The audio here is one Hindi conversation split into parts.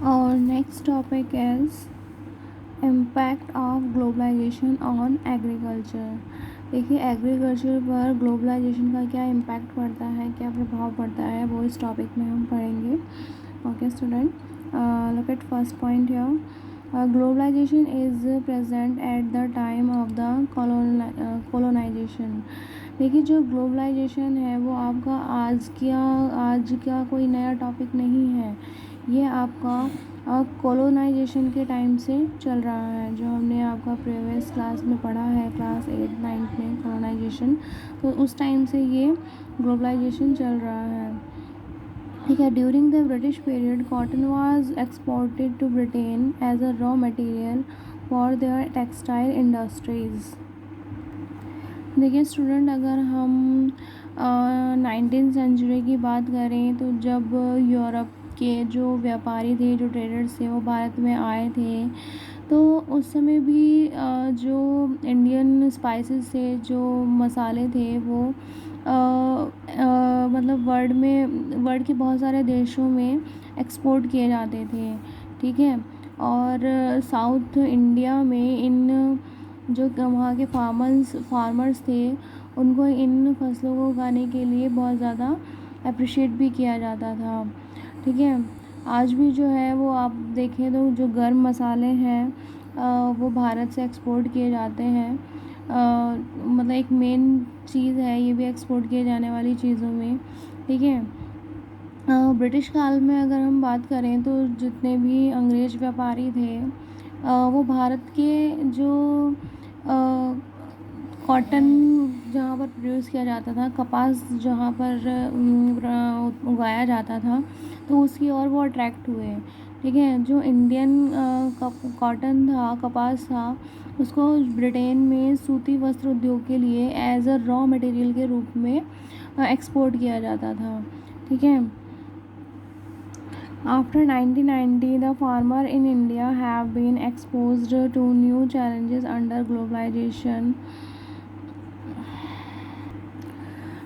Our next topic is impact of globalisation on agriculture. देखिए एग्रीकल्चर पर ग्लोबलाइजेशन का क्या इम्पैक्ट पड़ता है, क्या प्रभाव पड़ता है, वो इस टॉपिक में हम पढ़ेंगे। Okay student, look at first point here. Globalisation is present at the time of the colonisation. देखिए जो ग्लोबलाइजेशन है वो आपका आज का कोई नया टॉपिक नहीं है। ये आपका कॉलोनाइजेशन के टाइम से चल रहा है, जो हमने आपका प्रीवियस क्लास में पढ़ा है, क्लास 8-9 में कॉलोनाइजेशन। तो उस टाइम से ये ग्लोबलाइजेशन चल रहा है। ठीक है, during the British period cotton was exported to Britain as a raw material for their textile industries. देखिए स्टूडेंट, अगर हम 19th सेंचुरी की बात करें तो जब यूरोप के जो व्यापारी थे, जो ट्रेडर्स थे, वो भारत में आए थे, तो उस समय भी जो इंडियन स्पाइसेस थे, जो मसाले थे, वो मतलब वर्ल्ड के बहुत सारे देशों में एक्सपोर्ट किए जाते थे। ठीक है, और साउथ इंडिया में इन जो वहाँ के फार्मर्स थे, उनको इन फसलों को उगाने के लिए बहुत ज़्यादा अप्रिशिएट भी किया जाता था। ठीक है, आज भी जो है वो आप देखें तो जो गर्म मसाले हैं वो भारत से एक्सपोर्ट किए जाते हैं। मतलब एक मेन चीज़ है ये भी एक्सपोर्ट किए जाने वाली चीज़ों में। ठीक है, ब्रिटिश काल में अगर हम बात करें तो जितने भी अंग्रेज व्यापारी थे, वो भारत के जो कॉटन जहाँ पर प्रोड्यूस किया जाता था, कपास जहाँ पर उगाया जाता था, तो उसकी ओर वो अट्रैक्ट हुए। ठीक है, जो इंडियन कॉटन था, कपास था, उसको ब्रिटेन में सूती वस्त्र उद्योग के लिए एज अ रॉ मटेरियल के रूप में एक्सपोर्ट किया जाता था। ठीक है, after 1990 the farmer in India have been exposed to new challenges under globalization।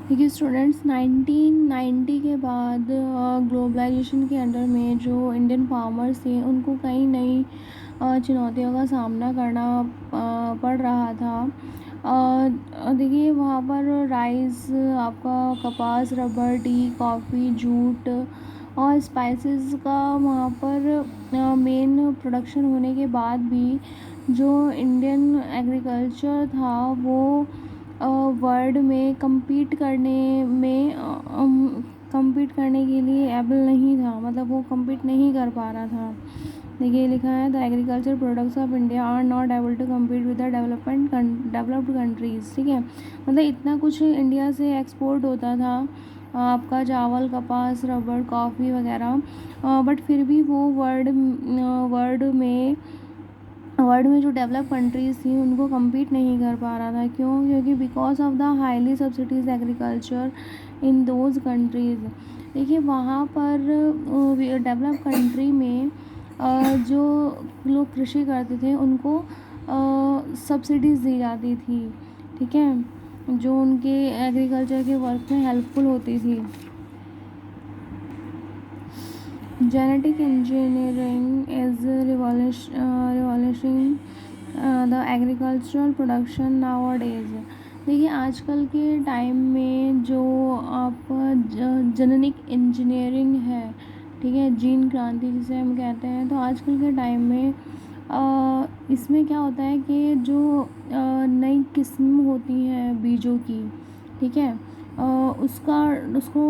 देखिए स्टूडेंट्स, 1990 के बाद ग्लोबलाइजेशन के अंडर में जो इंडियन फार्मर्स थे, उनको कई नई चुनौतियों का सामना करना पड़ रहा था। देखिए वहाँ पर राइस, आपका कपास, रबर, टी, कॉफ़ी, जूट और स्पाइसेस का वहाँ पर मेन प्रोडक्शन होने के बाद भी जो इंडियन एग्रीकल्चर था वो वर्ल्ड में compete करने के लिए एबल नहीं था, मतलब वो compete नहीं कर पा रहा था। देखिए लिखा है, the agriculture products of India are not able to compete with the developed countries. ठीक है, मतलब इतना कुछ इंडिया से एक्सपोर्ट होता था, आपका चावल, कपास, रबर, कॉफ़ी वगैरह, बट फिर भी वो वर्ल्ड में जो डेवलप कंट्रीज़ थी उनको कम्पीट नहीं कर पा रहा था। क्यों? क्योंकि because of the highly subsidies agriculture in those countries. देखिए वहाँ पर डेवलप कंट्री में जो लोग कृषि करते थे उनको सब्सिडीज़ दी जाती थी। ठीक है, जो उनके एग्रीकल्चर के वर्क में हेल्पफुल होती थी। Genetic engineering is revolutionizing the agricultural production nowadays। देखिए आजकल के टाइम में जो आप जेनेटिक इंजीनियरिंग है, ठीक है, जीन क्रांति जिसे हम कहते हैं, तो आजकल के टाइम में इसमें क्या होता है कि जो नई किस्म होती हैं बीजों की, ठीक है, उसको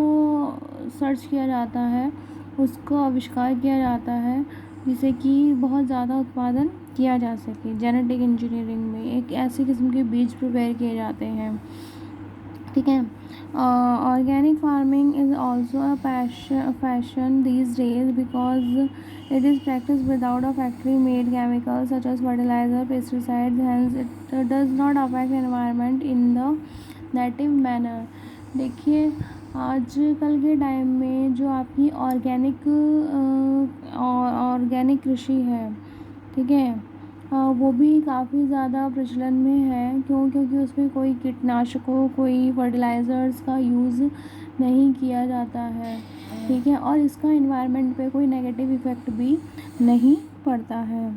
सर्च किया जाता है, उसको आविष्कार किया जाता है, जिससे कि बहुत ज़्यादा उत्पादन किया जा सके। जेनेटिक इंजीनियरिंग में एक ऐसी किस्म के बीज प्रिपेयर किए जाते हैं। ठीक है, organic farming is also a fashion these days because it is practiced without a factory made chemicals such as fertilizer, pesticides, hence it does not affect environment in the native manner। देखिए आजकल के टाइम में जो आपकी ऑर्गेनिक कृषि है, ठीक है, वो भी काफ़ी ज़्यादा प्रचलन में है। क्यों? क्योंकि उसमें कोई फर्टिलाइज़र्स का यूज़ नहीं किया जाता है। ठीक है, और इसका इन्वायरमेंट पे कोई नेगेटिव इफ़ेक्ट भी नहीं पड़ता है।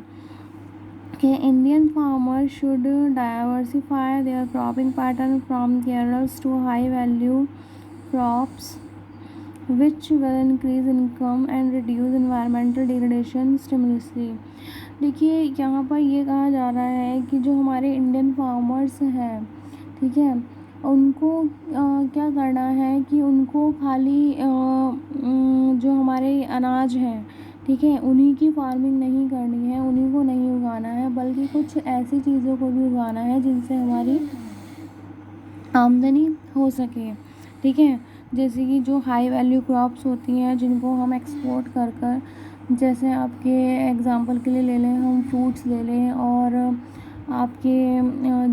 कि Indian farmer should diversify their cropping pattern from cereals to high value crops which will increase income and reduce environmental degradation stimulously। देखिए यहाँ पर ये कहा जा रहा है कि जो हमारे इंडियन फार्मर्स हैं, ठीक है, उनको क्या करना है कि उनको खाली जो हमारे अनाज हैं, ठीक है, उन्हीं की फार्मिंग नहीं करनी है, उन्हीं को नहीं उगाना है, बल्कि कुछ ऐसी चीज़ों को भी उगाना है जिनसे हमारी आमदनी हो सके। ठीक है, जैसे कि जो हाई वैल्यू क्रॉप्स होती हैं जिनको हम एक्सपोर्ट कर कर, जैसे आपके एग्जांपल के लिए ले लें, हम फ्रूट्स ले लें, और आपके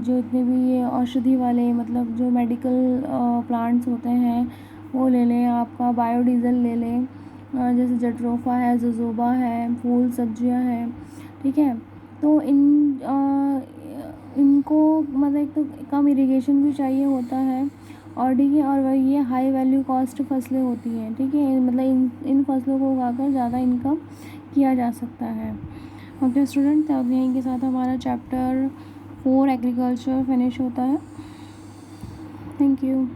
जो इतने भी ये औषधि वाले मतलब जो मेडिकल प्लांट्स होते हैं वो ले लें, आपका बायोडीज़ल ले लें, जैसे जट्रोफा है, जोजोबा है, फूल सब्जियां हैं, ठीक है। तो इनको मतलब एक तो कम इरिगेशन भी चाहिए होता है, और ठीक है, और वही ये हाई वैल्यू कॉस्ट फसलें होती हैं, ठीक है, मतलब इन फसलों को उगाकर ज़्यादा इनकम किया जा सकता है। ओके स्टूडेंट, तो अब यहीं के साथ हमारा चैप्टर 4 एग्रीकल्चर फिनिश होता है। Thank you.